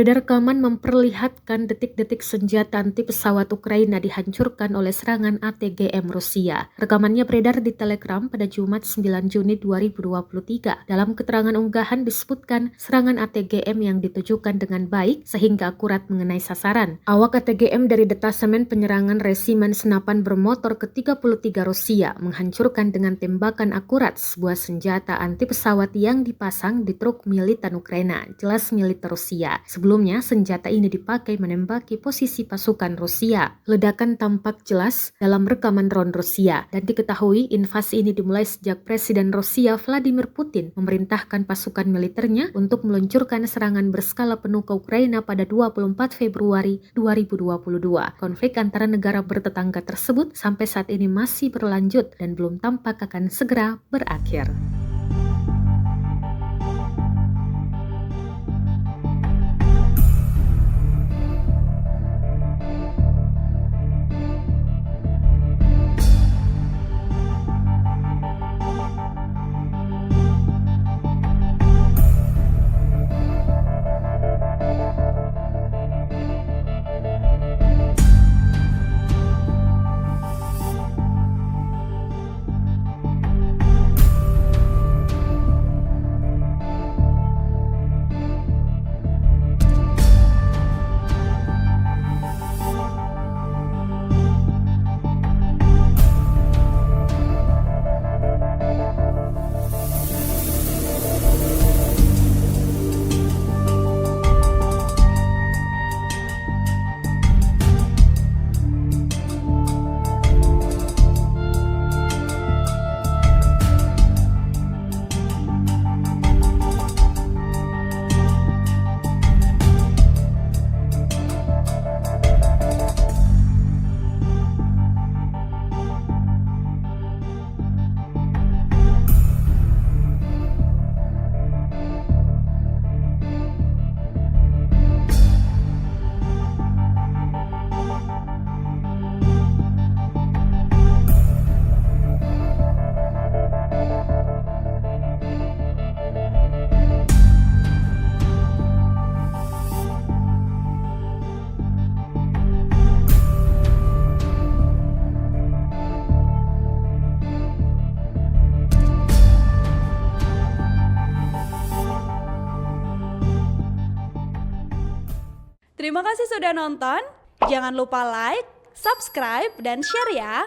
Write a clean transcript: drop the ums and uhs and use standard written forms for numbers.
Beredar rekaman memperlihatkan detik-detik senjata anti pesawat Ukraina dihancurkan oleh serangan ATGM Rusia. Rekamannya beredar di Telegram pada Jumat 9 Juni 2023. Dalam keterangan unggahan disebutkan serangan ATGM yang ditujukan dengan baik sehingga akurat mengenai sasaran. Awak ATGM dari Detasemen Penyerangan Resimen Senapan Bermotor ke-33 Rusia menghancurkan dengan tembakan akurat sebuah senjata anti pesawat yang dipasang di truk militan Ukraina, jelas militer Rusia. Sebelumnya, senjata ini dipakai menembaki posisi pasukan Rusia. Ledakan tampak jelas dalam rekaman drone Rusia, dan diketahui invasi ini dimulai sejak Presiden Rusia Vladimir Putin memerintahkan pasukan militernya untuk meluncurkan serangan berskala penuh ke Ukraina pada 24 Februari 2022. Konflik antara negara bertetangga tersebut sampai saat ini masih berlanjut dan belum tampak akan segera berakhir. Terima kasih sudah nonton. Jangan lupa like, subscribe, dan share ya.